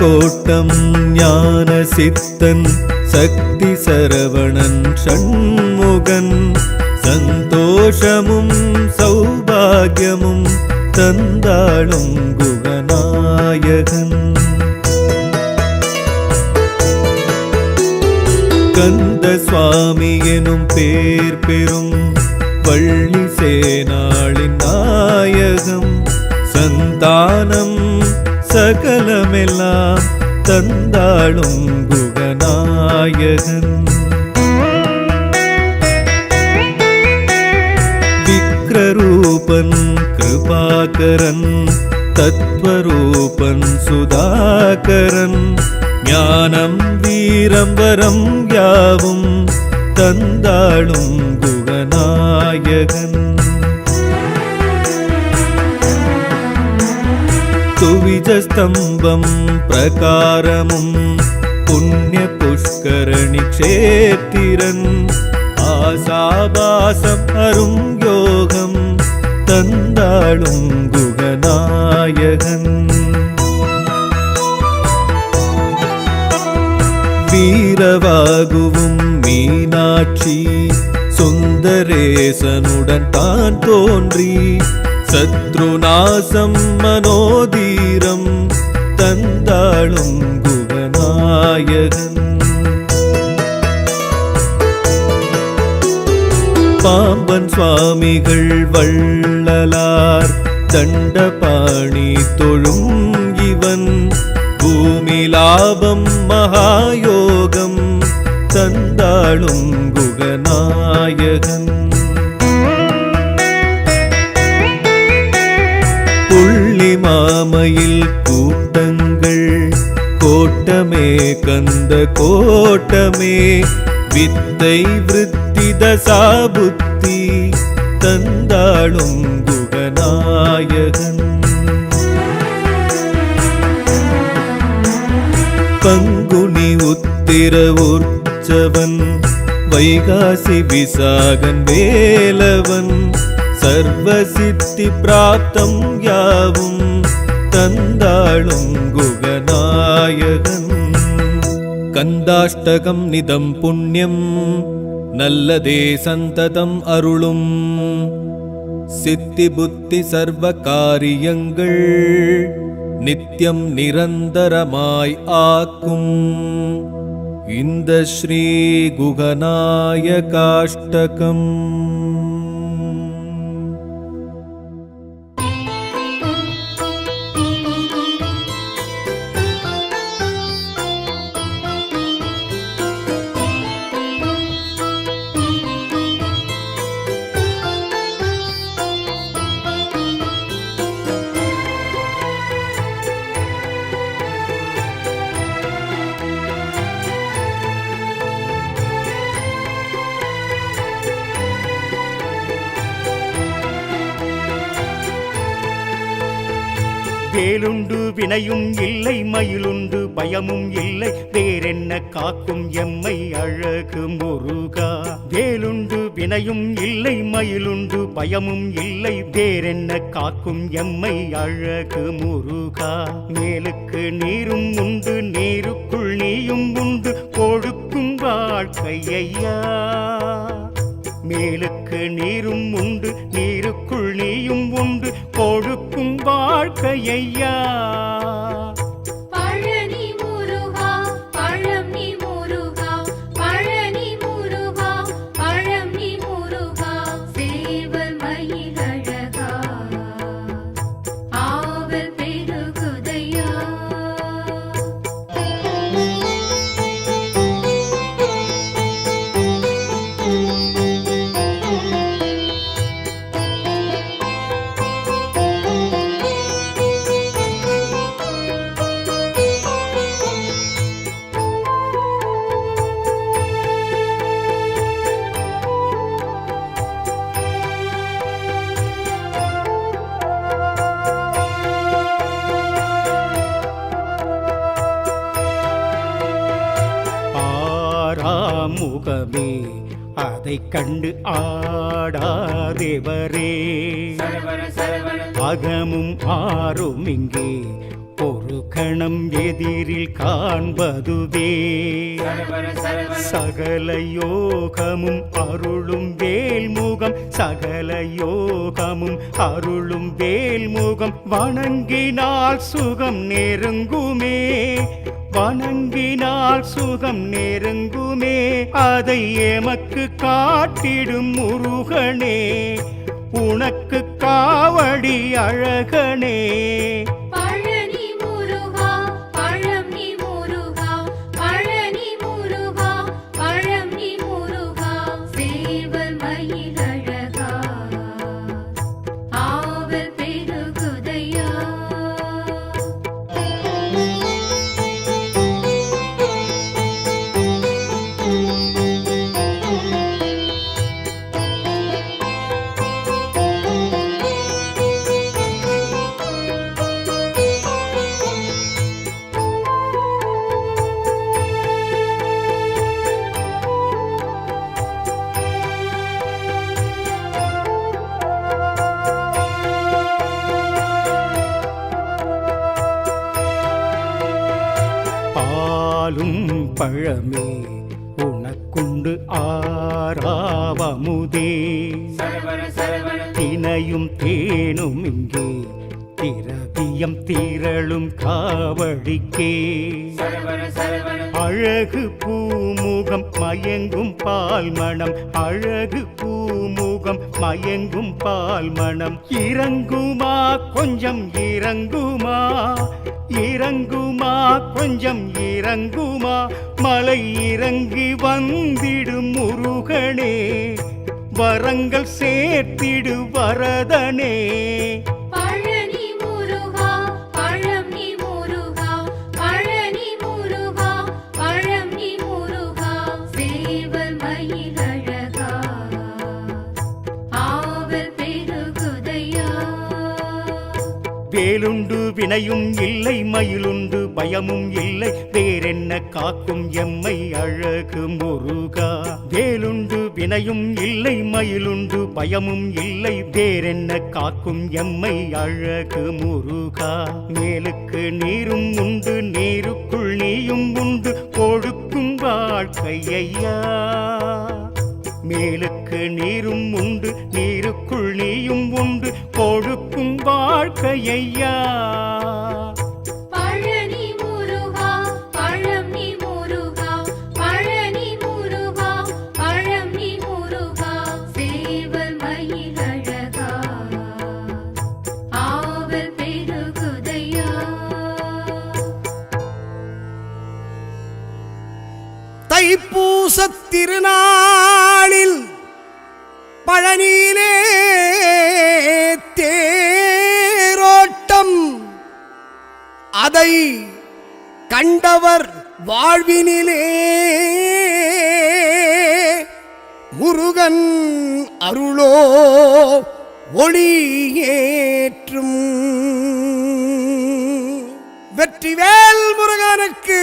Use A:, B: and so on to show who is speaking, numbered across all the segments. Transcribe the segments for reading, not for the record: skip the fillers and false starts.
A: கோட்டம் ஞான சித்தன் சக்தி சரவணன் ஷண்முகன் சந்தோஷமும் சௌபாகியமும் தந்தாளும் குகநாயகன். கந்த சுவாமி எனும் பேர் பெறும் வள்ளி சேனாளின் நாயகம் சந்தானம் சகலமெல்லாம் தந்தாளும் குகநாயகன். விக்ரரூபன் கிருபாகரன் தத்வரூபன் சுதாகரன் ஞானம் வீரம் வரம் யாவும் தந்தாளும் குகநாயகன். துவிஜஸ்தம்பம் பிரகாரமும் புண்ணிய புஷ்கரணி க்ஷேத்திரன் ஆசாபாசம் அரும் யோகம் தந்தாளும் குகநாயகன். வீரவாகுவும் மீனாட்சி சுந்தரேசனுடன் தான் தோன்றி சத்ருநாசம் மனோதீரம் தந்தாளும் குகநாயகன். பாம்பன் சுவாமிகள் வள்ளலார் தண்டபாணி தொழும் இவன் பூமி லாபம் மகாயோகம் தந்தாளும் குகநாயகன். புள்ளி மாமையில் கூட்டங்கள் கோட்டமே கந்த கோட்டமே வித்தை விருத்தி தசாபுத்தி தந்தாளும் குகநாயகன். பங்குனி உத்திர உற்சவன் வைகாசி விசாகன் வேலவன் சர்வசித்தி பிராப்தம் யாவும் தந்தாளும் குகநாயகன். கந்தாஷ்டகம் நிதம் புண்ணியம் நல்லதே சந்ததம் அருளும் சித்தி புத்தி சர்வ காரியங்கள் நித்தியம் நிரந்தரமாய் ஆக்கும் இந்த ஸ்ரீ குகநாயகாஷ்டகம்.
B: வேலுண்டு வினையும் இல்லை மயிலுண்டு பயமும் இல்லை வேறென்ன காக்கும் எம்மை அழகு முருகா. வேலுண்டு வினையும் இல்லை மயிலுண்டு பயமும் இல்லை வேறென்ன காக்கும் எம்மை அழகு முருகா. மேலுக்கு நீரும் உண்டு நீருக்குள் நீயும் உண்டு கொடுக்கும் வாழ்க்கையா. மேலுக்கு நீரும் உண்டு நீருக்குள் நீயும் உண்டு கொடுக்கும் வாழ்க்கையா.
C: பழனி முருகா பழனி முருகா பழனி முருகா பழனி முருகா சேவல் மயிலழகா ஆவல் பெருகுதையா.
B: முகமே அதை கண்டு ஆடாதேவரே. அகமும் ஆறும் இங்கே ஒரு கணம் எதிரில் காண்பதுவே சகல யோகமும் அருளும் வேல்முகம் சகல யோகமும் அருளும் வேல்முகம் வணங்கினால் சுகம் நெருங்குமே வணங்கினால் சுகம் நெருங்குமே அதை எமக்கு காட்டிடும் முருகனே உனக்கு காவடி அழகனே
C: பழனி முருகா பழம் நீ முருகா பழனி முருகா பழம் நீ முருகா சேவல் மயிலழகா ஆவல் பெருகுதையா
B: பாலும் பழமே உனக்குண்டு ஆறாவமுதே தினையும் தேனும் இங்கே திரவியம் திரளும் காவடிக்கே அழகு பூமுகம் மயங்கும் பால் மணம் அழகு பூமுகம் மயங்கும் பால் மணம் இறங்குமா கொஞ்சம் இறங்குமா இறங்குமா கொஞ்சம் இறங்குமா மலை இறங்கி வந்திடும் முருகனே வரங்கள் சேர்த்திடு வரதனே
C: பழனி முருகா பழம் நீ முருகா பழனி முருகா பழம் நீ முருகா சேவல் மயிலழகா ஆவல் பெருகுதையா
B: வேலுண்டு வினையும் இல்லை மயிலுண்டு பயமும் இல்லை வேறென்ன காக்கும் எம்மை அழகு முருகா வேலுண்டு வினையும் இல்லை மயிலுண்டு பயமும் இல்லை வேறென்ன காக்கும் எம்மை அழகு முருகா மேலுக்கு நீரும் உண்டு நீருக்குள் நீயும் உண்டு கொடுக்கும் வாழ்க்கையா மேலுக்கு நீரும் உண்டு நீருக்குள் நீயும் உண்டு கொடுக்கும் வாழ்க்கையா
C: பழனி முருகா பழம் நீ முருகா பழனி முருகா பழம் நீ முருகா சேவல் மயிலழகா ஆவல் பெருகுதையா
D: தைப்பூசத் திருநாளில் பழனியிலே தேரோட்டம் அதை கண்டவர் வாழ்வினிலே முருகன் அருளோ ஒளியேற்றும் வெற்றிவேல் முருகனுக்கு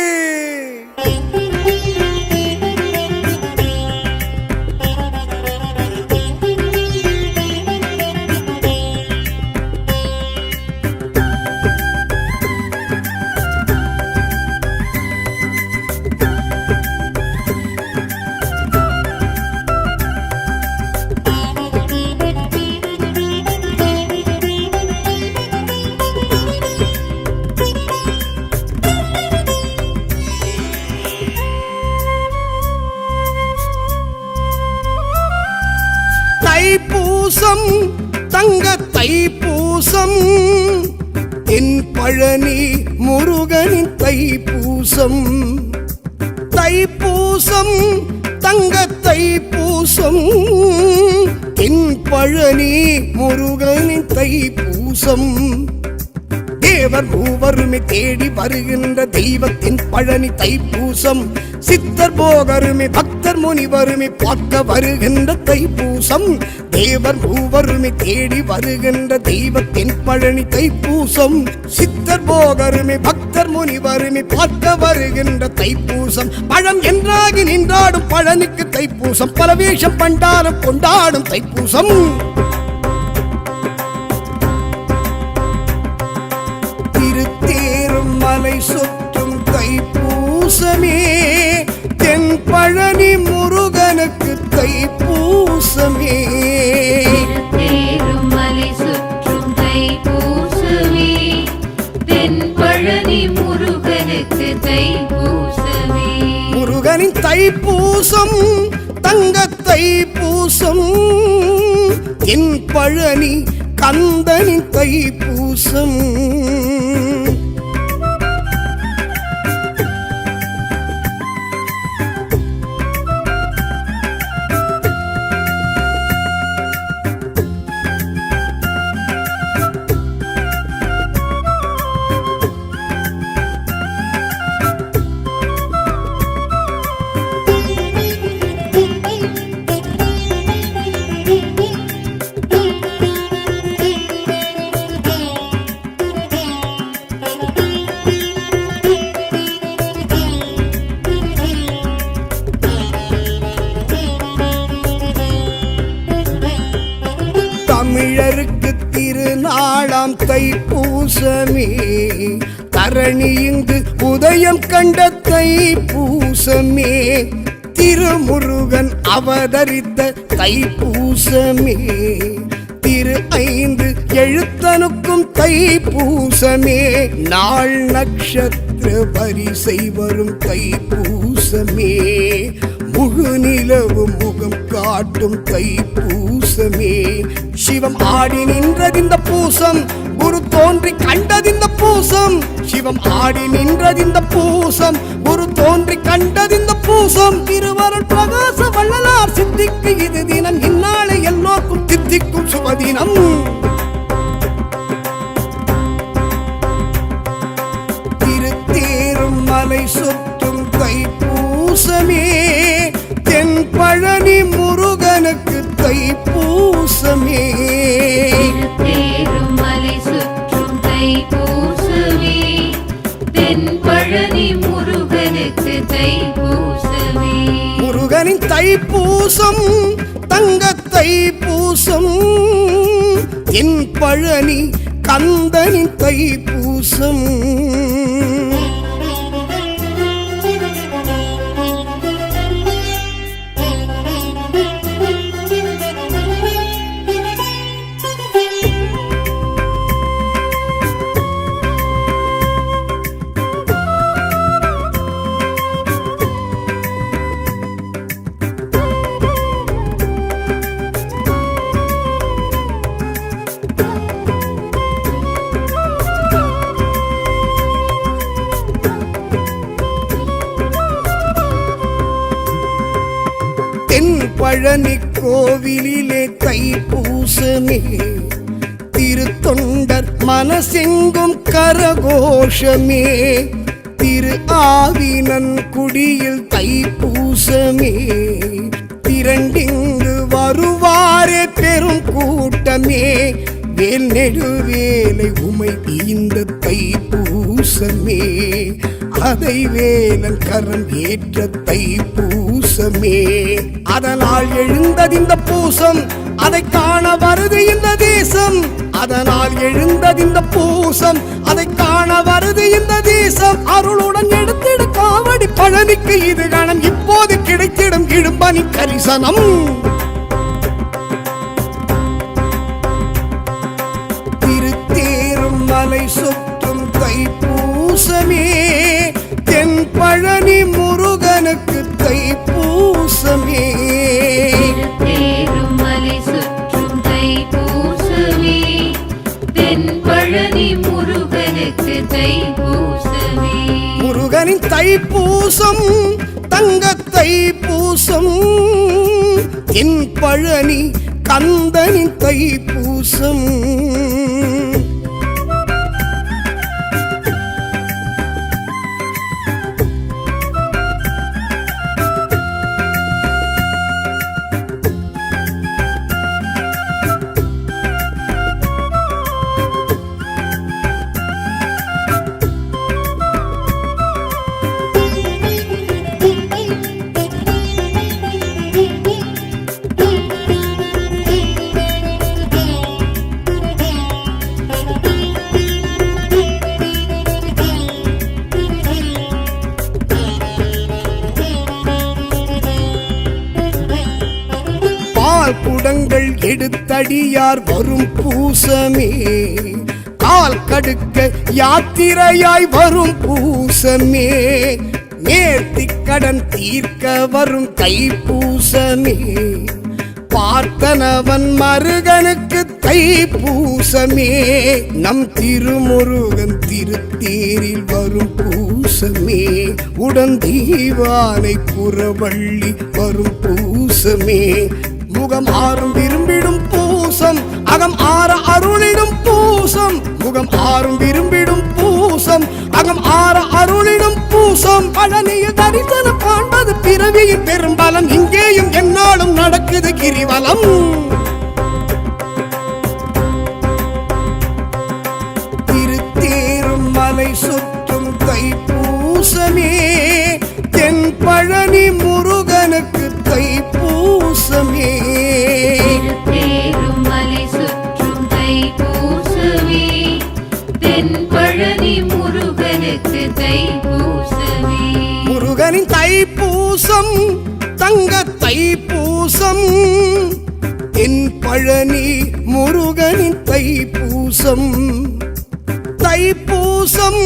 D: தைப்பூசம் தங்க தைப்பூசம் என் பழனி முருகனின் தைப்பூசம் தைப்பூசம் தங்க தைப்பூசம் என் பழனி முருகனின் தைப்பூசம் தேவர் மூவருமே தேடி வருகின்ற தெய்வத்தின் பழனி தைப்பூசம் சித்தர் போகருமே பக்தர் முனிவருமே பார்க்க வருகின்ற தைப்பூசம் தேவர் மூவருமே தேடி வருகின்ற தெய்வத்தின் பழனி தைப்பூசம் சித்தர் போகருமே பக்தர் முனிவருமே பார்க்க வருகின்ற தைப்பூசம் பழம் என்றாகி நின்றாடும் பழனிக்கு தைப்பூசம் பரவேஷம் பண்டாரம் கொண்டாடும் தைப்பூசம் திருத்தேரும் மலை சுற்றும் தைப்பூசமே தென்பழனி முருகனுக்கு தைப்பூசமே.
C: திருப்பேருமலை சுற்றும் தைப்பூசமே தென்பழனி முருகனுக்கு தைப்பூசமே.
D: முருகனின் தைப்பூசம் தங்க தைப்பூசம் என் பழனி கந்தனின் தைப்பூசம். தமிழருக்கு திருநாளாம் தைப்பூசமே தரணி இங்கு உதயம் கண்ட தைப்பூசமே. திருமுருகன் அவதரித்த தைப்பூசமே திரு 5 எழுத்தனுக்கும் தைப்பூசமே. நாள் நட்சத்திர வரிசை வரும் தைப்பூசமே முழு நிலவு முகம் காட்டும் தைப்பூசமே. சிவம் ஆடி நின்றதிந்த பூசம் குரு தோன்றி கண்டதிந்த பூசம். சிவம் ஆடி நின்றதிந்த பூசம் குரு தோன்றி கண்டதிந்த பூசம். திருவருள் பிரகாச வள்ளலார் சித்திக்கு இது தினம் இந்நாளை எல்லோருக்கும் தித்திக்கும் சுபதினம். திருத்தேரும் மலை சுற்றும் தைப்பூசமே தென்பழனி முருகனுக்கு தைப்பூசமே.
C: திருப்பேருமலை சுற்றும் தைப்பூசமே தென்பழனி முருகனுக்கு தைப்பூசமே.
D: முருகனின் தைப்பூசம் தங்க தைப்பூசம் என் பழனி கந்தனின் தைப்பூசம். தென்பழனி கோவிலிலே தைப்பூசமே திருத்தொண்டர் மனசெங்கும் கரகோஷமே. திரு ஆவினன் குடியில் தைப்பூசமே திரண்டிங்கு வருவாரே பெரும் கூட்டமே. வேல் நெடுவேலை உமை இந்த தைப்பூசமே அதை வேலன் கரம் ஏற்ற தைப்பூசமே. அதனால் எழுந்ததிந்த பூசம் அதை காண வருது இந்த தேசம். அதனால் எழுந்ததிந்த பூசம் அதை காண வருது இந்த தேசம். அருளுடன் எடுத்திடு காவடி பழனிக்கு இது கணம் இப்போது கிடைத்திடும் இடும்பனி கரிசனம். திருத்தேரும் மலை சுற்றும் தைப்பூசமே தென்பழனி முருகனுக்கு தைப்பூசமே.
C: திருப்பேருமலை சுற்றும் தைப்பூசமே தென்பழனி முருகனுக்கு தைப்பூசமே.
D: முருகனின் தைப்பூசம் தங்க தைப்பூசம் என் பழனி கந்தனின் தைப்பூசம். பால் குடங்கள் எடுத்தடியார் வரும் பூசமே கால் கடுக்க யாத்திரையாய் வரும் பூசமே நேர்த்திக்கடன் தீர்க்க வரும் தைப்பூசமே பார்த்தனவன் மருகனுக்கு தைப்பூசமே நம் திருமுருகன் திருத்தேரில் வரும் பூசமே உடன் தீவானை புறவள்ளி வரும் பூசமே முகம் ஆறும் விரும்பிடும் பூசம் அகம் ஆற அருளிடும் பூசம் முகம் ஆறும் விரும்பிடும் பூசம் அகம் ஆற அருளிடும் பூசம் பழனியில் தரிசனம் காண்பது பிறவியின் பெரும்பலம் இங்கேயும் என்னாலும் நடக்குது கிரிவலம் திருத்தேரும் மலை சுற்றும் தைப்பூசமே தென் பழனி முருகனுக்கு தைப்பூசமே
C: திருத்தேரும் மலை சுற்றும் தைப்பூசமே தென் பழனி முருகனுக்கு தைப்பூசமே
D: முருகனின் தைப்பூசம் தங்க தைப்பூசம் தென் பழனி முருகனின் தைப்பூசம் தைப்பூசம்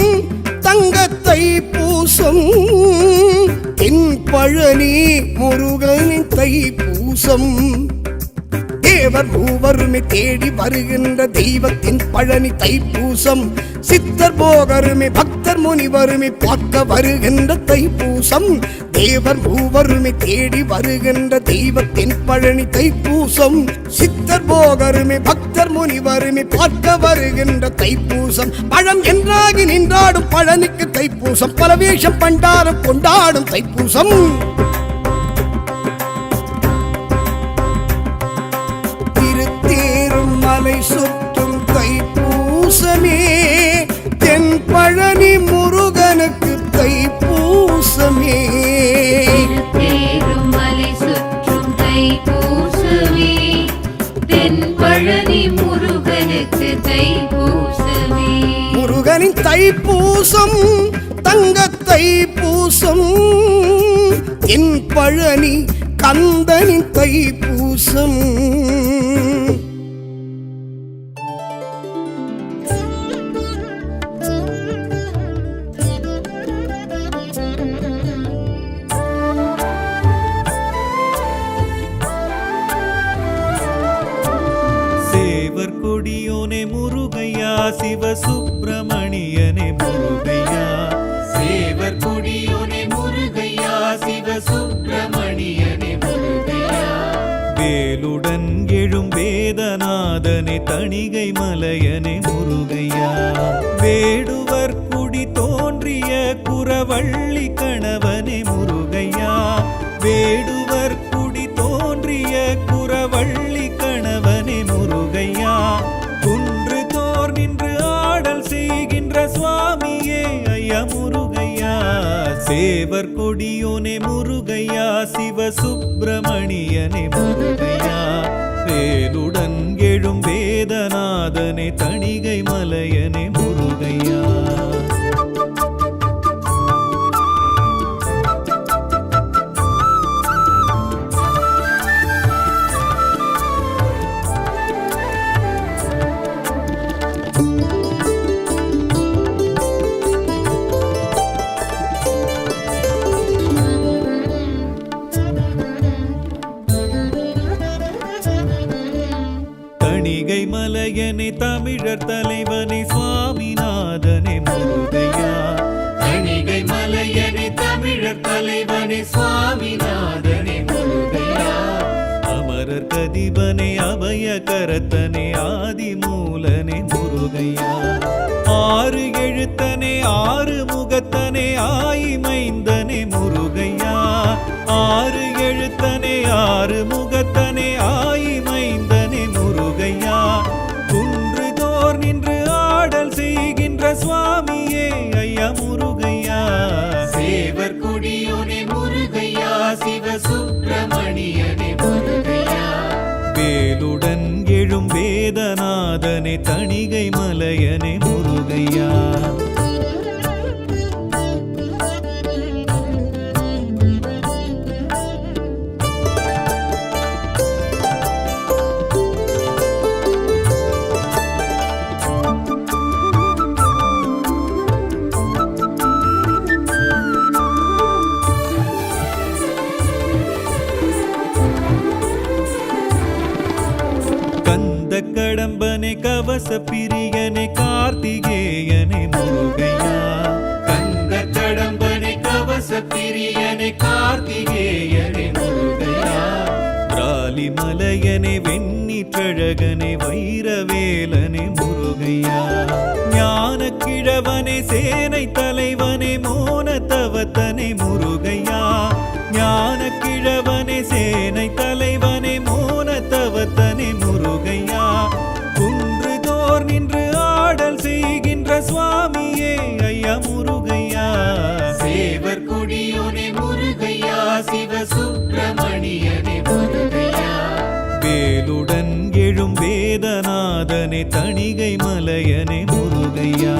D: தங்க தைப்பூசம் தென் பழனி முருகனின் தைப்பூசம் தேவர் மூவருமே தேடி வருகின்ற தெய்வத்தின் பழனி தைப்பூசம் சித்தர் போகருமே பக்தர் முனிவருமே பார்க்க வருகின்ற தைப்பூசம் தேவர் மூவருமே தேடி வருகின்ற தெய்வத்தின் பழனி தைப்பூசம் சித்தர் போகருமே பக்தர் முனிவருமே பார்க்க வருகின்ற தைப்பூசம் பழம் என்றாகி நின்றாடும் பழனிக்கு தைப்பூசம் பல வேஷம் பண்டாரம் கொண்டாடும் தைப்பூசம் திருத்தேரும் மலை சுற்றும் தைப்பூசமே தென் பழனி முருகனுக்கு தைப்பூசமே
C: திருத்தேரும் மலை சுற்றும் தைப்பூசமே தென் பழனி முருகனுக்கு தைப்பூசமே
D: முருகனின் தைப்பூசம் தங்க தைப்பூசம் தென் பழனி கந்தனின் தைப்பூசம்
A: சேவர் கொடியோனே முருகையா சிவசுப்பிரமணியனே முருகையா சேவர் கொடியோனே முருகையா சிவசுப்பிரமணியனே முருகையா வேலுடன் எழும் வேதநாதனே தணிகை மலையனே முருகையா வேடுவர் குடி தோன்றிய குரவள்ளி கணவனே முருகையா வேடுவர் குடி தோன்றிய குரவள்ளி கணவனே முருகையா குன்று தோர் நின்று ஆடல் செய்கின்ற சுவாமியே ஐயா முருகையா சேவர் கொடியோனே முருகையா சிவசுப்பிரமணியனே முருகையா வேலுடன் எழும் வேதநாதனே தணிகை மலையனே முருகையா தணிகை மலையனே தமிழர் தலைவனே சுவாமிநாதனே முருகையா தணிகை மலையனே தமிழர் தலைவனே சுவாமிநாதனே முருகையா அமரர் கதிபனே அபய கரத்தனே ஆதிமூலனே முருகையா ஆறு எழுத்தனே ஆறு முகத்தனே ஆயிமைந்தனே முருகையா ஆறு எழுத்தனே ஆறு முகத்தனே ஆயிமைந்தனே முருகையா குன்று தோர் நின்று ஆடல் செய்கின்ற சுவாமியே ஐயா முருகையா சேவர் கொடியோனே முருகையா சிவசுப்பிரமணியனே முருகையா வேலுடன் எழும் வேதநாதனே தணிகை மலையனே முருகையா கடம்பனை கவச பிரியனை கார்த்திகேயனை முருகையா கந்த கடம்பனை கவச பிரியனை கார்த்திகேயனை முருகையா ராலிமலையனை வெண்ணீற்றழகனை வைரவேலனை முருகையா ஞான கிழவனை சேனை தலைவனை மோனத்தவத்தனை முருகையா ஞான கிழவனை சேனை தலைவனை மோனத்தவத்தனை முருகையா குன்றுதோர் நின்று ஆடல் செய்கின்ற சுவாமியே ஐயா முருகையா சேவர் கொடியோனே முருகையா சிவ சுப்பிரமணியனே முருகையா வேலுடன் எழும் வேதநாதனே தணிகை மலையனே முருகையா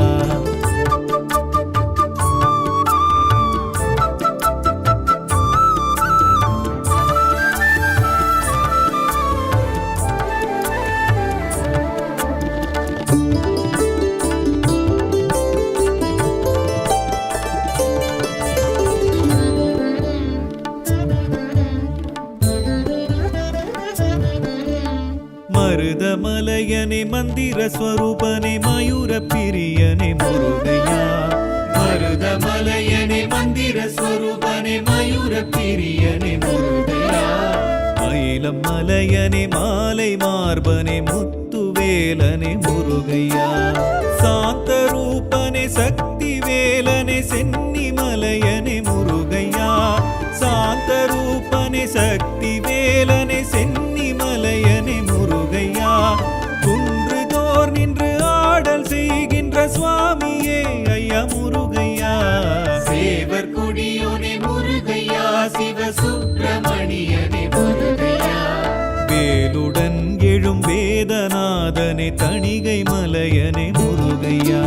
A: மருதமலையனே மந்திர ஸ்வரூபனே மயூர பிரியனே முருகையா மருதமலையனே மந்திர ஸ்வரூபனே மயூர பிரியனே முருகையா மயிலம் மலையனே மாலை மார்பனே முத்துவேலனே முருகையா சாந்த ரூபனே சக்தி வேலனே சென்னி மலையனே முருகையா சாந்த ரூபனே சக்தி வேலனே சென்னி மலையனே முருகையா குன்றுதோர் நின்று ஆடல் செய்கின்ற சுவாமியே ஐயா முருகையா சேவர் கொடியோனே முருகையா சிவ சுப்பிரமணியனே முருகையா வேலுடன் எழும் வேதநாதனே தணிகை மலையனே முருகையா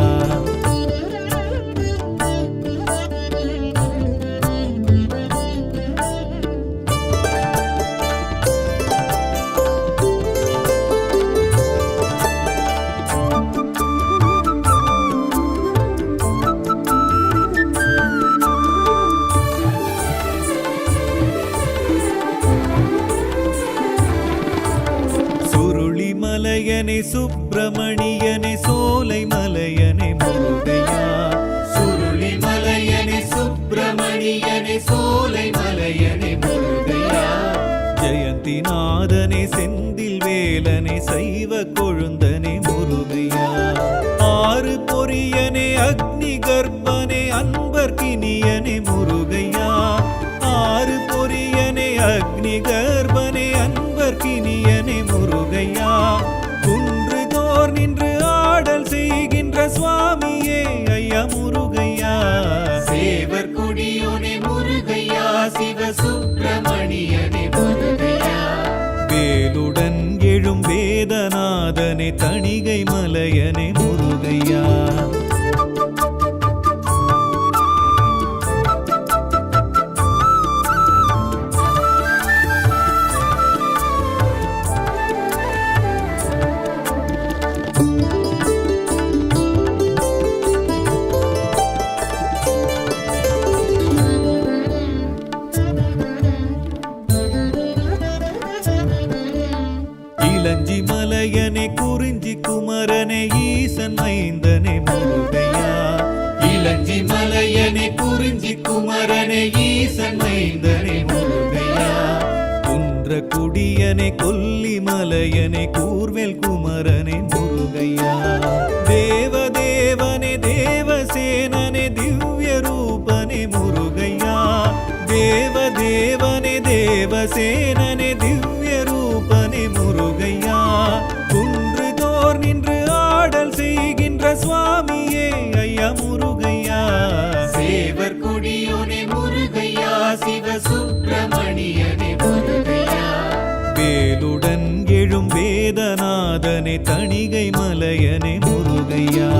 A: மலையனே சுப்பிரமணியனே சோலை மலையனே முருகையா சுருளி மலையனே சுப்பிரமணியனே சோலை மலையனே முருகையா ஜெயந்திநாதனே செந்தில் வேலனே சைவ கொழுந்தனே முருகையா ஆறு பொரியனே அக்னி கர்ப்பனே அன்பர்கினியனே முருகையா ஆறு பொரியனே அக்னி கர்ப்பனே அன்பர்கினியனே முருகையா குன்றுதோர் நின்று ஆடல் செய்கின்ற சுவாமியே ஐயா முருகையா சேவர் கொடியோனே முருகையா சிவ சுப்பிரமணியனே முருகையா வேலுடன் எழும் வேதநாதனே தணிகை மலையனே முருகையா இளஞ்சி மலையனே குறிஞ்சி குமரனே ஈசன் மைந்தனே முருகையா இளஞ்சி மலையனே குறிஞ்சி குமரனே ஈசன் மைந்தனே முருகையா குன்ற குடியனே கொல்லி மலையனே கூர்வேல் குமரனே முருகையா தேவதேவனே தேவசேனனே திவ்ய ரூபனே முருகையா தேவதேவனே தேவசேனனே திவ்ய ரூபனே முருகையா குன்றுதோர் நின்று ஆடல் செய்கின்ற சுவாமியே ஐயா முருகையா சேவர் கொடியோனே முருகையா சிவ சுப்பிரமணியனே முருகையா வேலுடன் எழும் வேதநாதனே தணிகை மலையனே முருகையா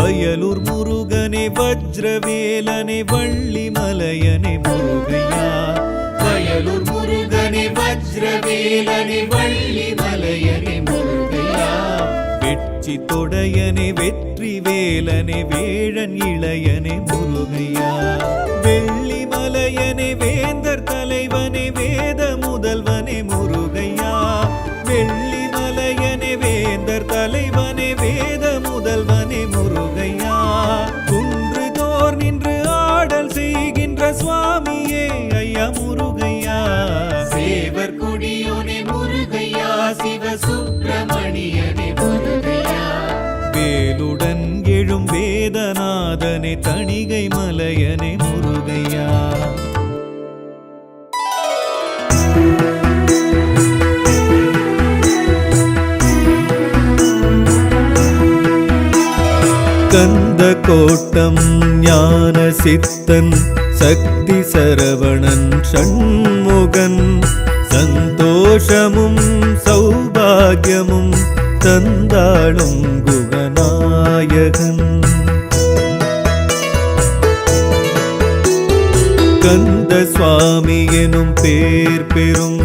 A: வயலூர் முருகனே வஜ்ரவேலனே வள்ளி மலையனே முருகையா வயலூர் முருகனே வஜ்ரவேலனே வள்ளி மலையனே முருகையா வெற்றி தொடையனே வெற்றி வேலனே வேழன் இளையனே முருகையா வெள்ளி மலையனே வேந்தர் தலைவனே வேத முதல்வனே முருகையா வெள்ளி மலையனே வேந்தர் தலைவனே வேத முதல்வனே முருகையா குன்று தோர் நின்று ஆடல் செய்கின்ற சுவாமியே ஐயா முருகையா சேவர் கொடியோனே முருகையா சிவ சுப்பிரமணியனே முருகையா வேலுடன் எழும் வேதநாதனே தணிகை மலையனே முருகையா கந்த கோட்டம் ஞான சித்தன் சக்தி சரவணன் ஷண்முகன் சந்தோஷமும் சௌபாகியமும் தந்தாளும் குகநாயகன் கந்த சுவாமி எனும் பேர் பெறும்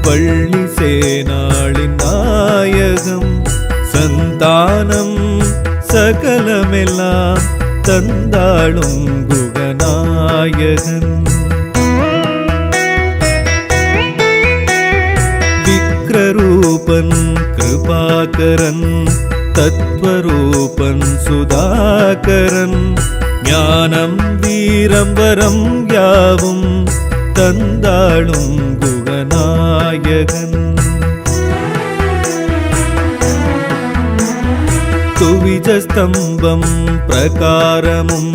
A: வள்ளி சேனாளின் நாயகம் சந்தானம் சகலமெல்லாம் தந்தாளும் குகநாயகன் விக்ரரூபன் கிருபாகரன் தத்வரூபன் சுதாகரன் ஞானம் வீரம் வரம் யாவும் தந்தாளும் குகநாயகன் துவிஜஸ்தம்பம் பிரகாரமும்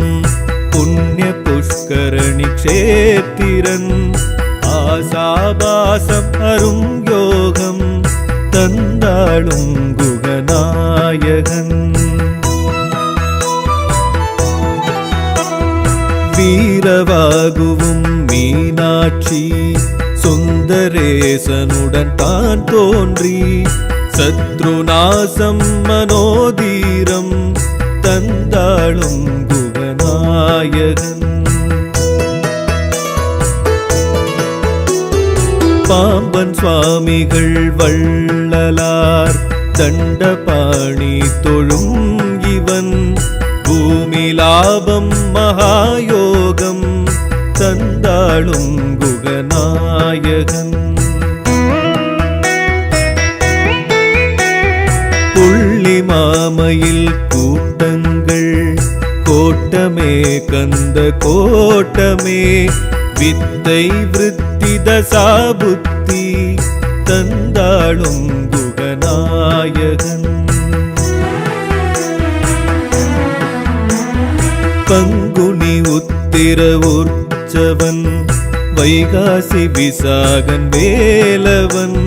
A: புண்ணிய புஷ்கரணி க்ஷேத்திரன் ஆசாபாசம் அரும் யோகம் தந்தாளும் குகநாயகன் வீரவாகுவும் மீனாட்சி சுந்தரேசனுடன் தான் தோன்றி சத்ருநாசம் மனோதீரம் தந்தாளும் குகநாயகன் பாம்பன் சுவாமிகள் வள்ளலார் தண்டபாணி தொழும் இவன் பூமி லாபம் மகாயோகம் தந்தாளும் குகநாயகன் புள்ளி மாமையில் கூட்டங்கள் கோட்டமே கந்த கோட்டமே வித்தை விருத்தி தசாபுத்தி தந்தாளும் குகநாயகன் பங்குனி உத்திர உற்சவன் வைகாசி விசாகன் வேலவன்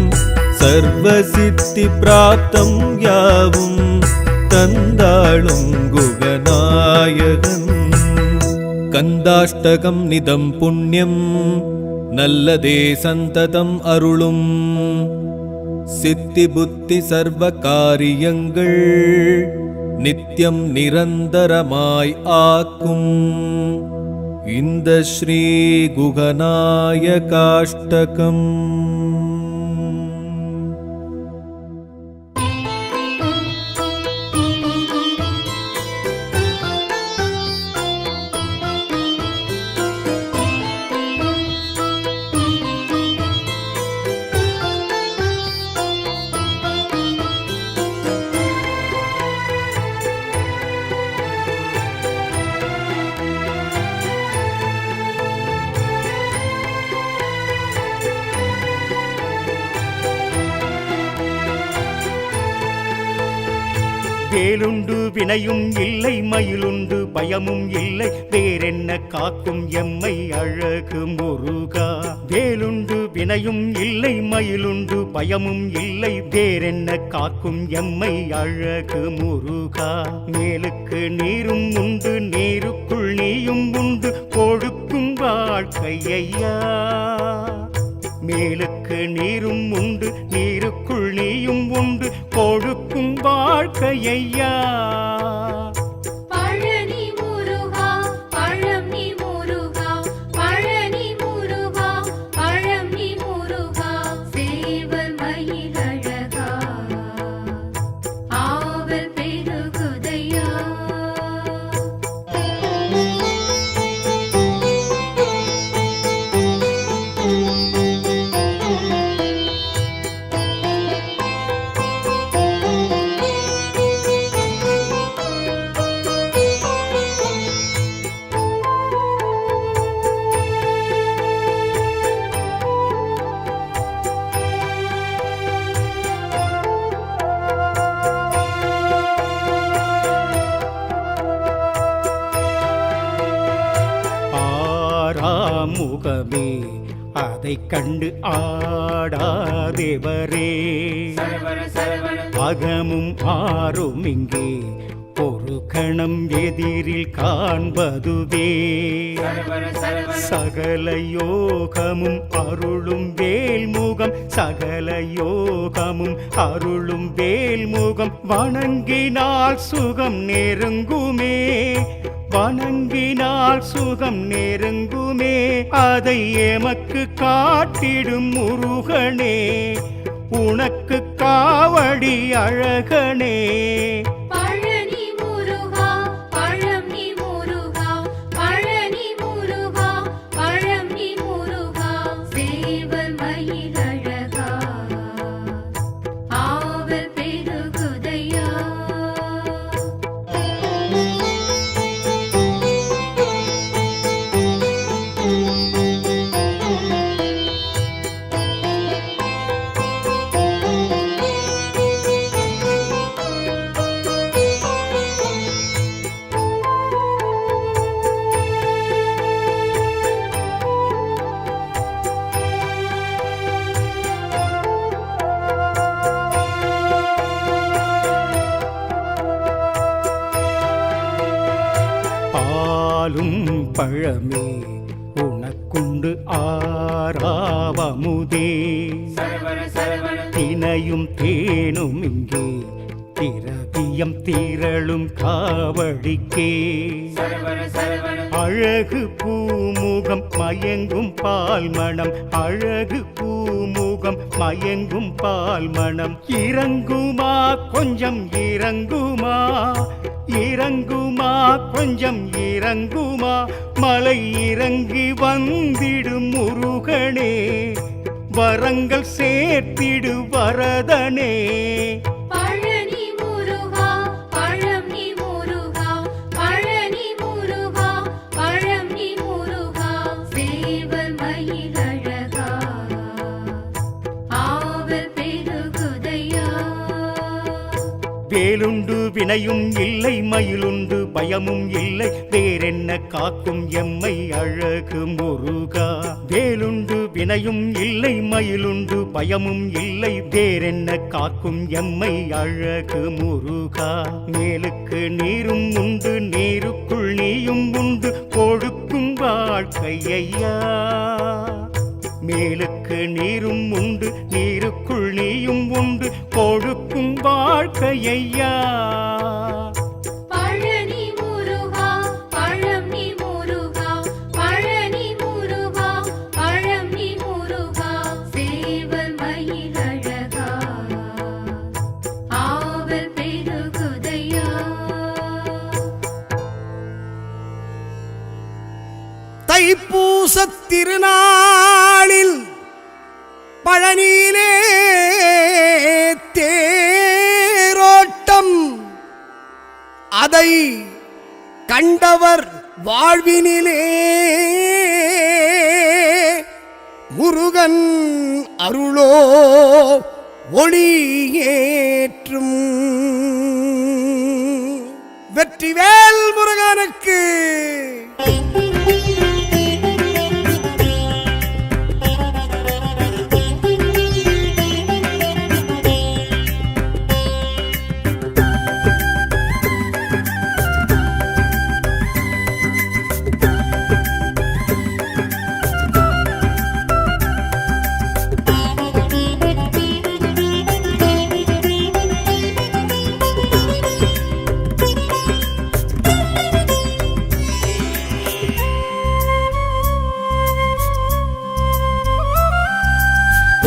A: சர்வசித்தி பிராப்தம் யாவும் தந்தாளும் குகநாயகன் கந்தாஷ்டகம் நிதம் புண்ணியம் நல்லதே சந்ததம் அருளும் சித்தி புத்தி சர்வ காரியங்கள் நித்தியம் நிரந்தரமாய் ஆக்கும் இந்த ஸ்ரீ குகநாயகாஷ்டகம்.
B: வேலுண்டு வினையும் இல்லை மயிலுண்டு பயமும் இல்லை வேறென்ன காக்கும் எம்மை அழகு முருகா. வேலுண்டு வினையும் இல்லை மயிலுண்டு பயமும் இல்லை வேறென்ன காக்கும் எம்மை அழகு முருகா. மேலுக்கு நீரும் உண்டு நீருக்குள் நீயும் உண்டு கொடுக்கும் வாழ்க்கையா. மேலுக்கு நீரும் உண்டு நீருக்குள் நீயும் உண்டு கொடுக்கும் வாழ்க்கையா. ஆறுமுகமே அதைக் கண்டு ஆடாதேவரே அகமும் ஆறும் இங்கே ஒரு கணம் எதிரில் காண்பதுவே சகல யோகமும் அருளும் வேல்முகம் சகல யோகமும் அருளும் வேல்முகம் வணங்கினால் சுகம் நெருங்குமே வணங்கினால் சுகம் நெருங்குமே அதை எமக்கு காட்டிடும் முருகனே உனக்கு காவடி அழகனே
C: பழனி முருகா பழனி முருகா பழனி முருகா பழனி முருகா சேவல் மயிலழகா ஆவல் பெருகுதையா
B: பாலும் பழமே உனக்குண்டு ஆறாவமுதே தினையும் தேனும் இங்கே திரவியம் திரளும் காவடிக்கே அழகு பூமுகம் மயங்கும் பால் மணம் அழகு பூமுகம் மயங்கும் பால் மணம் இறங்குமா கொஞ்சம் இறங்குமா இறங்குமா கொஞ்சம் இறங்குமா மலை இறங்கி வந்திடும் முருகனே வரங்கள் சேர்த்திடு வரதனே
C: பழனி முருகா பழனி முருகா பழனி முருகா பழனி முருகா சேவல் மயிலழகா ஆவல் பெருகுதையா
B: வேலுண்டு வினையும் இல்லை மயிலுண்டு பயமும் இல்லை வேறென்ன காக்கும் எம்மை அழகு முருகா வேலுண்டு வினையும் இல்லை மயிலுண்டு பயமும் இல்லை வேறென்ன காக்கும் எம்மை அழகு முருகா மேலுக்கு நீரும் உண்டு நீருக்குள் நீயும் உண்டு கொடுக்கும் வாழ்க்கையா மேலுக்கு நீரும் உண்டு நீருக்குள் நீயும் உண்டு கொடுக்கும் வாழ்க்கையா
C: பழனி முருகா பழனி முருகா பழனி முருகா பழனி முருகா சேவல் மயிலழகா ஆவல் பெருகுதையா
D: தைப்பூசத் திருநாளில் பழனியிலே தேரோட்டம் அதை கண்டவர் வாழ்வினிலே முருகன் அருளோ ஒளியேற்றும் வெற்றிவேல் முருகனுக்கு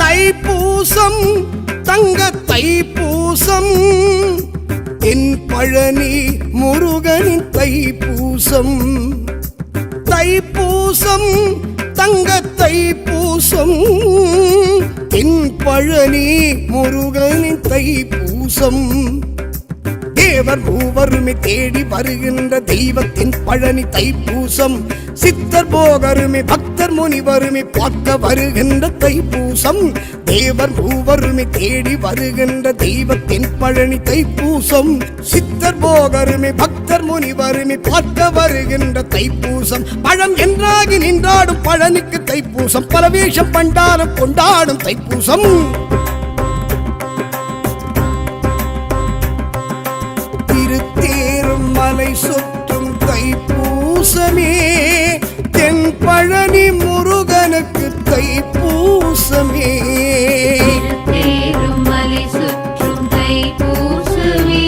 D: தைப்பூசம் தங்க தைப்பூசம் என் பழனி முருகனின் தைப்பூசம் தைப்பூசம் தங்க தைப்பூசம் என் பழனி முருகனின் தைப்பூசம் தேவர் மூவருமே தேடி வருகின்ற தெய்வத்தின் பழனி தைப்பூசம். சித்தர் போகருமே பக்தர் முனிவருமே பார்க்க வருகின்ற தைப்பூசம். தேவர் மூவருமே தேடி வருகின்ற தெய்வத்தின் பழனி தைப்பூசம். சித்தர் போகருமே பக்தர் முனிவருமே பார்க்க வருகின்ற தைப்பூசம். பழம் என்றாகி நின்றாடும் பழனிக்கு தைப்பூசம். பரவேஷம் பண்டாரம் கொண்டாடும் தைப்பூசம். திருத்தேரும் மலை சுற்றும் தைப்பூசமே, தென் பழனி முருகனுக்கு தைப்பூசமே.
C: திருத்தேருமலை சுற்றும் தைப்பூசமே,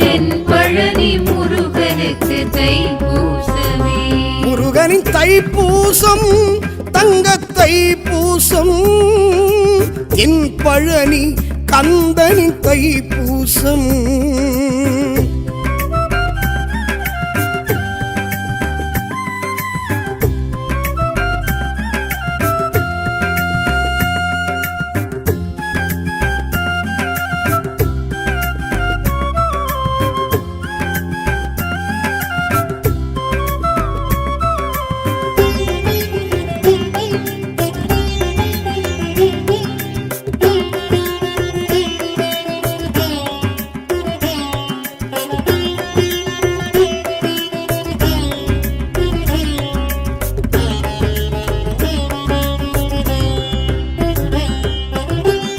C: தென் பழனி முருகனுக்கு தைப்பூசமே.
D: முருகனின் தைப்பூசம் தங்க தைப்பூசம், என் பழனி கந்தனின் தைப்பூசம்.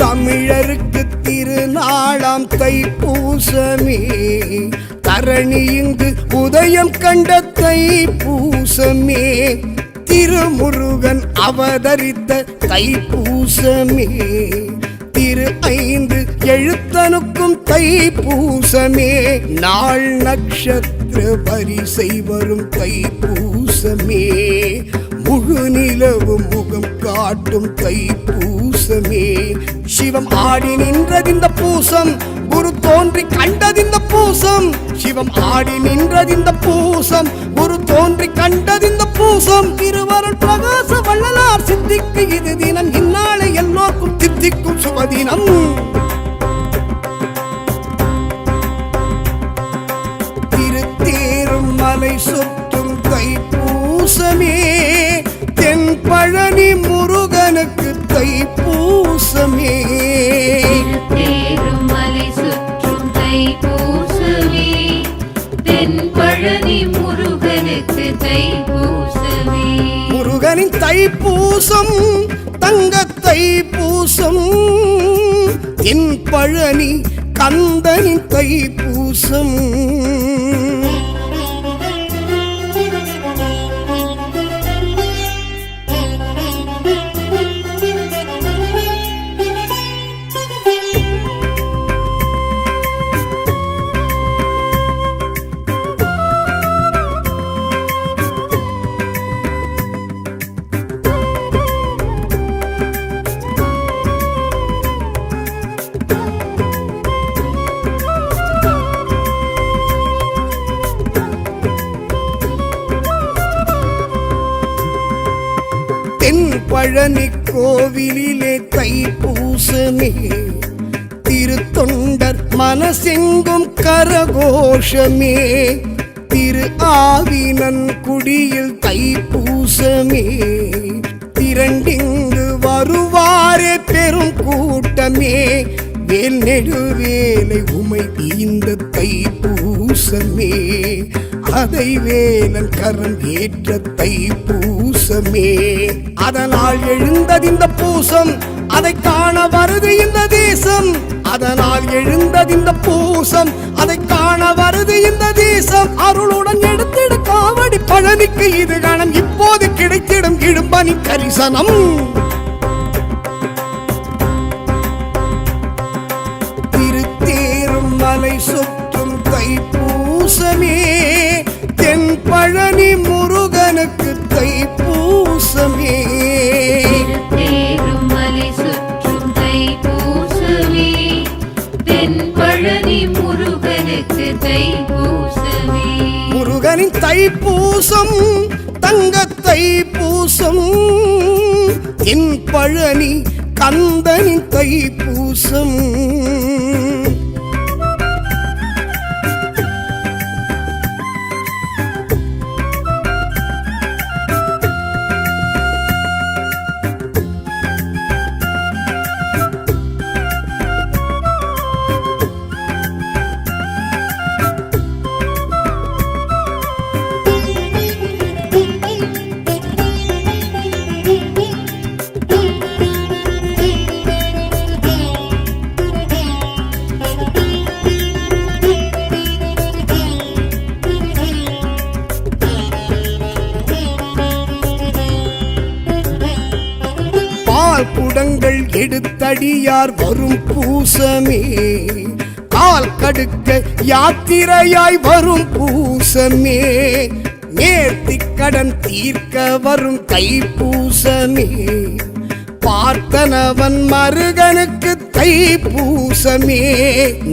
D: தமிழருக்கு திருநாளாம் தைப்பூசமே, தரணி இங்கு உதயம் கண்ட தைப்பூசமே. திருமுருகன் அவதரித்த தைப்பூசமே, திரு 5 எழுத்தனுக்கும் தைப்பூசமே. நாள் நட்சத்திர வரிசை வரும் தைப்பூசமே, முழு நிலவு முகம் காட்டும் தைப்பூசமே. சிவம் ஆடி நின்றதிந்த பூசம், குரு தோன்றி கண்டதிந்த பூசம். சிவம் ஆடி நின்றதிந்த பூசம், குரு தோன்றி கண்டதிந்த பூசம். திருவருள் பிரகாச வள்ளலார் சித்திக்கு இது தினம், இந்நாளை எல்லோருக்கும் தித்திக்கும் சுபதினம். திருத்தேரும் மலை சுற்றும் தைப்பூசமே, தென் பழனி முருகனுக்கு தைப்பூசமே.
C: திருத்தேருமலை சுற்றும் தைப்பூசமே, தென் பழனி முருகனுக்கு தைப்பூசமே.
D: முருகனின் தைப்பூசம் தங்க தைப்பூசம், என் பழனி கந்தனின் தைப்பூசம். தென் பழனி கோவிலிலே தைப்பூசமே, திருத்தொண்டர் மனசெங்கும் கரகோஷமே. திரு ஆவினன் குடியில் தைப்பூசமே, திரண்டிங்கு வருவாரே பெரும் கூட்டமே. வேல் நெடுவேலை உமை இந்த தைப்பூசமே, அதை வேலன் கரம் ஏற்ற தைப்பூசமே. அதனால் எழுந்ததிந்த பூசம், அதை காண வருது இந்த தேசம். அதனால் எழுந்ததிந்த பூசம், அதை காண வருது இந்த தேசம். அருளுடன் எடுத்திட காவடி பழனிக்கு இது கணம், இப்போது கிடைத்திடும் இடும்பனி கரிசனம். திருத்தேரும் மலை சுற்றும் தைப்பூசமே, தென் பழனி முருகனுக்கு தைப்பூசமே.
C: திருத்தேருமலை சுற்றும் தைப்பூசமே, தென் பழனி முருகனுக்கு தைப்பூசமே.
D: முருகனின் தைப்பூசம் தங்க தைப்பூசம், என் பழனி கந்தனின் தைப்பூசம். வருடங்கள் எடுத்தடியார் வரும் பூசமே கால் கடுக்க யாத்திரையாய் வரும் பூசமே நேர்த்திக் கடன் தீர்க்க வரும் தைப்பூசமே பார்த்தனவன் மருகனுக்கு தைப்பூசமே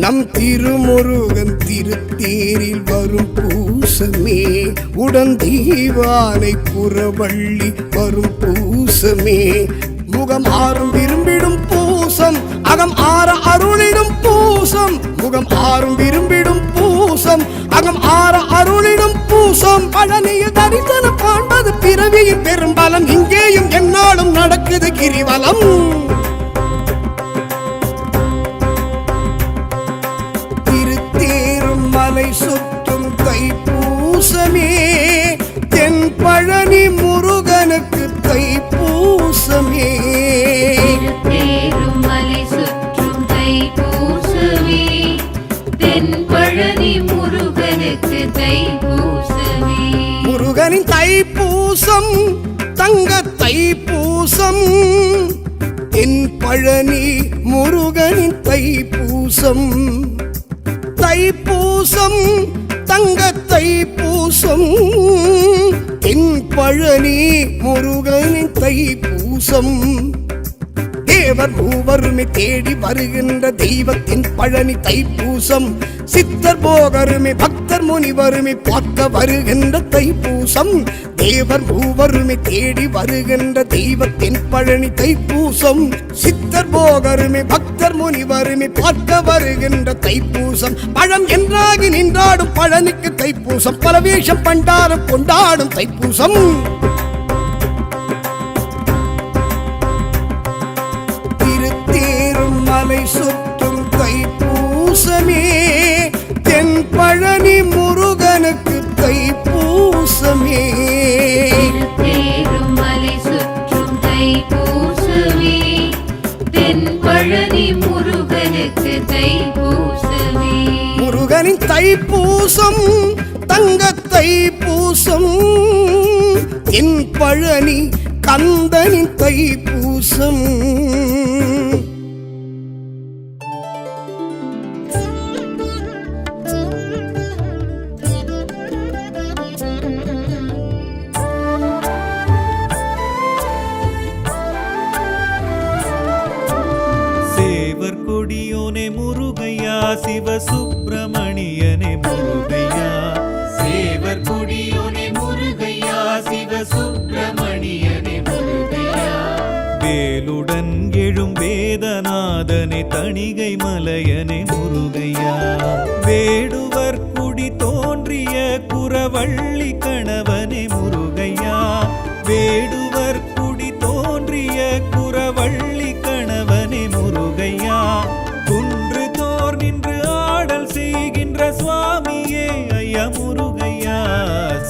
D: நம் திருமுருகன் திருத்தேரில் வரும் பூசமே உடன் தீவானை புறவள்ளி வரும் பூசமே முகம் ஆறும் விரும்பிடும் பூசம் அகம் ஆற அருளிடும் பூசம் முகம் ஆறும் விரும்பிடும் பூசம் அகம் ஆற அருளிடும் பூசம் பழனியில் தரிசனம் காண்பது பிறவியின் பெரும்பலம் இங்கேயும் என்னாலும் நடக்குது கிரிவலம் திருத்தேரும் மலை சுற்றும் தைப்பூசமே தென் பழனி முருகனுக்கு தைப்பூசமே
C: திருப்பேருமலை சுற்றும் தைப்பூசமே தென்பழனி முருகனுக்கு தைப்பூசமே
D: முருகனின் தைப்பூசம் தங்க தைப்பூசம் தென் பழனி முருகனின் தைப்பூசம் தைப்பூசம் தங்க தைப்பூசம் தென் பழனி முருகனின் தைப்பூசம் தேவர் மூவருமே தேடி வருகின்ற தெய்வத்தின் பழனி தைப்பூசம் சித்தர் போகருமே பக்தர் முனிவருமே பார்க்க வருகின்ற தைப்பூசம் தேவர் மூவருமே தேடி வருகின்ற தெய்வத்தின் பழனி தைப்பூசம் சித்தர் போகருமே பக்தர் முனிவருமே பார்க்க வருகின்ற தைப்பூசம் பழம் என்றாகி நின்றாடும் பழனிக்கு தைப்பூசம் பரவேஷம் பண்டாரம் கொண்டாடும் தைப்பூசம் மலை சுற்றும் தைப்பூசமே தென் பழனி முருகனுக்கு தைப்பூசமே
C: திருப்பேருமலை சுற்றும் தைப்பூசமே தென் பழனி முருகனுக்கு தைப்பூசமே
D: முருகனின் தைப்பூசம் தங்க தைப்பூசம் தென் பழனி கந்தனின் தைப்பூசம்
A: கொடியோனே முருகையா சிவசுப்பிரமணியனே முருகையா
E: சேவர் கொடியோனே முருகையா சிவசுப்பிரமணியனே முருகையா
A: வேலுடன் எழும் வேதநாதனே தணிகை மலையனே முருகையா வேடுவர் குடி தோன்றிய குறவள்ளி கணவனே முருகையா வேடுவர் குடி தோன்றிய குறவள்ளி கணவனே முருகையா குன்று தோர் நின்று ஆடல் செய்கின்ற சுவாமியே ஐயா முருகையா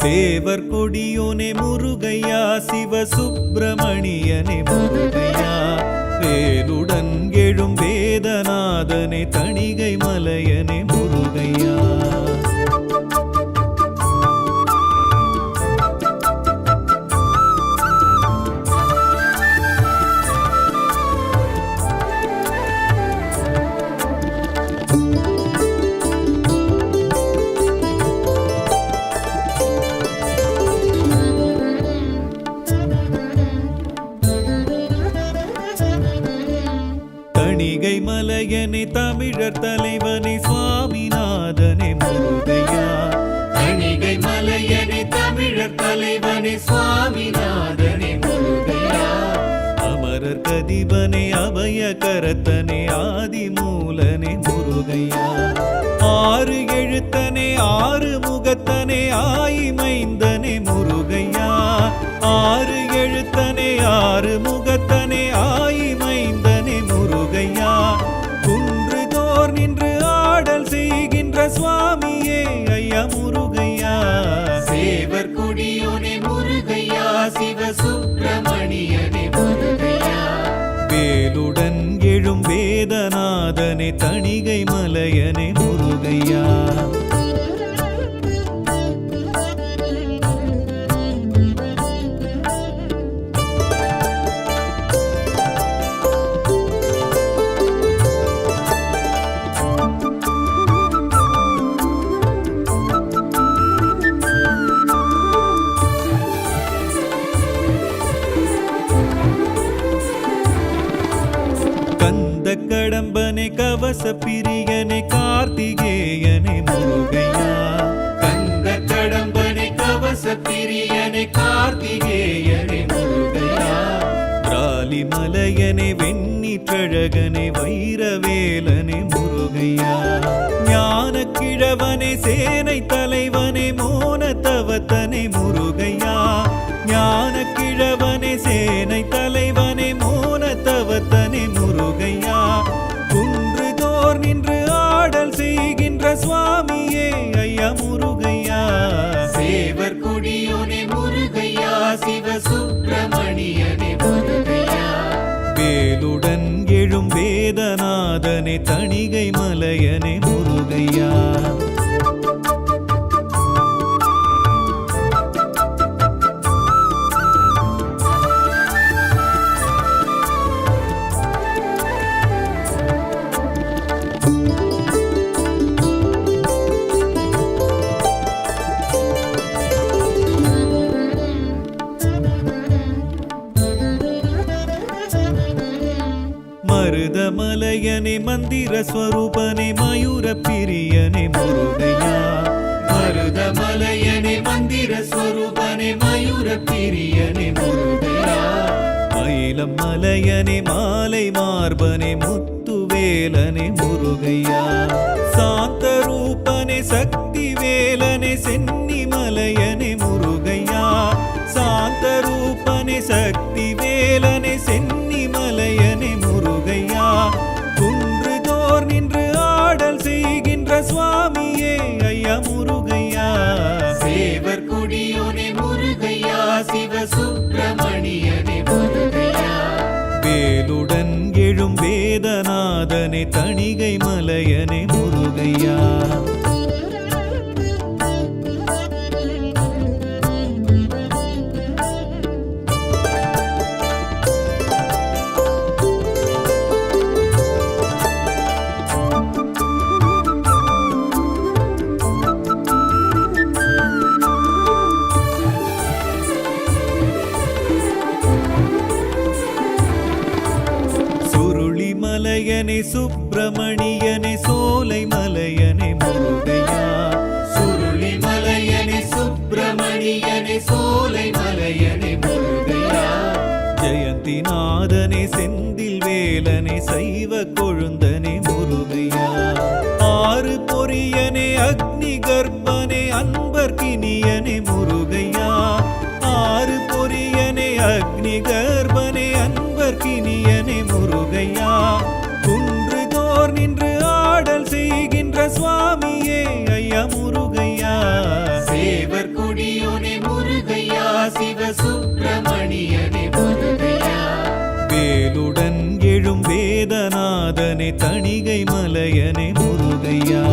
A: சேவர் கொடியோனே முருகையா சிவசுப்பிரமணியனே முருகையா வேலுடன் எழும் வேதநாதனே தணிகை மலையனே முருகையா தணிகை மலையனே தமிழர் தலைவனே சுவாமிநாதனே முருகையா
E: தணிகை மலையனே தமிழர் தலைவனே சுவாமிநாதனே முருகையா
A: அமரர் கதிபனே அபய கரத்தனே ஆதிமூலனே முருகையா ஆறு எழுத்தனே ஆறு முகத்தனே ஆயிமைந்தனே முருகையா ஆறு எழுத்தனே ஆறு முகத்தனே ஆயிமைந்தனே முருகையா குன்று தோர் நின்று ஆடல் செய்கின்ற சுவாமியே ஐயா முருகையா
E: சேவர் கொடியோனே முருகையா சிவசுப்பிரமணியனே முருகையா
A: வேலுடன் எழும் வேதநாதனே தணிகை மலையனே முருகையா கவச பிரியனே கார்த்திகேயனே முருகையா
E: கந்த கடம்பனை கவச பிரியனை கார்த்திகேயனை முருகையா
A: ராலிமலையனே வெண்ணீற்றழகனே வைரவேலனே முருகையா ஞான கிழவனே சேனை தலைவனே மோனத்தவத்தனே முருகையா ஞான கிழவனே சேனை தலைவனே மோனத்தவத்தனே முருகையா குன்றுதோர் நின்று ஆடல் செய்கின்ற சுவாமியே ஐயா முருகையா
E: சேவர் குடியோனே முருகையா சிவ சுப்பிரமணியனே முருகையா
A: வேலுடன் எழும் வேதநாதனே தணிகை மலையனே முருகையா மருதமலையனே மந்திர ஸ்வரூபனே மயூர பிரியனே முருகையா
E: மருதமலையனே மந்திர ஸ்வரூபனே மயூர பிரியனே முருகையா
A: மயிலம் மலையனே மாலை மார்பனே முத்துவேலனே முருகையா சாந்த ரூபனே சக்தி வேலனே சென்னி மலையனே முருகையா சாந்த ரூபனே சக்தி வேலனே சென்னி மலையனே முருகையா குன்றுதோர் நின்று ஆடல் செய்கின்ற சுவாமியே ஐயா முருகையா
E: சேவர் குடியோனே முருகையா சிவ சுப்பிரமணியனே முருகையா
A: வேலுடன் எழும் வேதநாதனே தணிகை மலையனே முருகையா சுருளி மலையனே சுப்பிரமணியனே சோலை மலையனே முருகையா
E: சுருளி மலையனே சுப்பிரமணியனே சோலை மலையனே முருகையா
A: ஜெயந்திநாதனே செந்தில் வேலனே சைவ கொழுந்தனே முருகையா ஆறு பொரியனே அக்னி கர்ப்பனே அன்பர்கினியனே முருகையா ஆறு பொரியனே அக்னி கர்ப்பனே அன்பர்கினியனே முருகையா குன்றுதோர் நின்று ஆடல் செய்கின்ற சுவாமியே ஐயா முருகையா
E: சேவர் குடியோனே முருகையா சிவ சுப்பிரமணியனே முருகையா
A: வேலுடன் எழும் வேதநாதனே தணிகை மலையனே முருகையா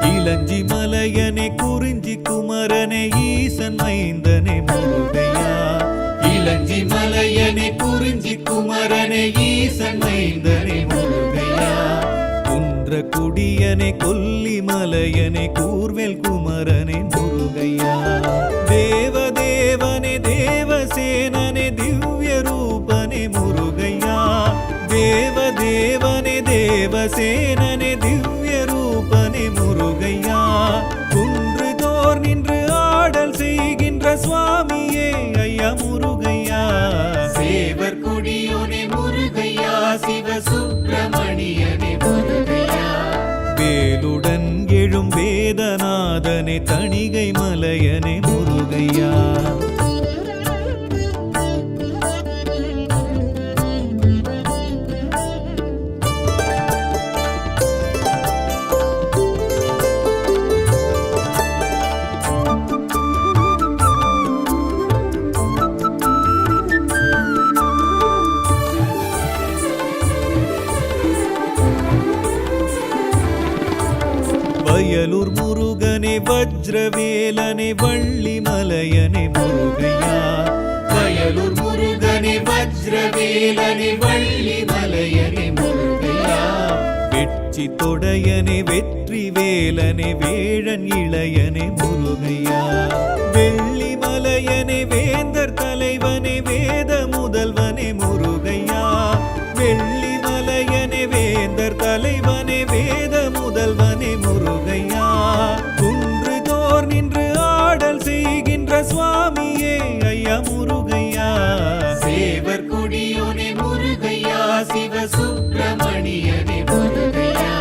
A: இளஞ்சி மலையனே குறிஞ்சி குமரனே ஈசன் மைந்தனே முருகையா
E: இளஞ்சி மலையனே குறிஞ்சி குமரனே ஈசன் மைந்தனே முருகையா
A: குன்ற குடியனே கொல்லி மலையனே கூர்வேல் குமரனே முருகையா தேவதேவனே தேவசேனனே திவ்ய ரூபனே முருகையா தேவதேவனே தேவசேனனே திவ்ய ரூபனே முருகையா குன்றுதோர் நின்று ஆடல் செய்கின்ற சுவாமியே ஐயா முருகையா
E: சேவர் குடியோனே முருகையா சிவ சுப்பிரமணியனே முருகையா
A: வேலுடன் எழும் வேதநாதனே தணிகை மலையனே முருகையா வயலூர் முருகனே வஜ்ரவேலனே வள்ளி மலையனே முருகையா
E: வயலூர் முருகனே வஜ்ரவேலனே வள்ளி மலையனே முருகையா
A: வெற்றி தொடையனே வெற்றி வேலனே வேழன் இளையனே முருகையா வெள்ளி மலையனே வேந்தர் தலைவனே வேத முதல்வனே முருகையா வெள்ளி மலையனே வேந்தர் தலைவனே வேத முதல்வனே முருகையா குன்று தோர் நின்று ஆடல் செய்கின்ற சுவாமியே ஐயா முருகையா
E: சேவர் கொடியோனே முருகையா சிவ சுப்பிரமணியனே முருகையா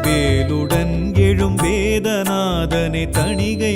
A: வேலுடன் எழும் வேதநாதனே தணிகை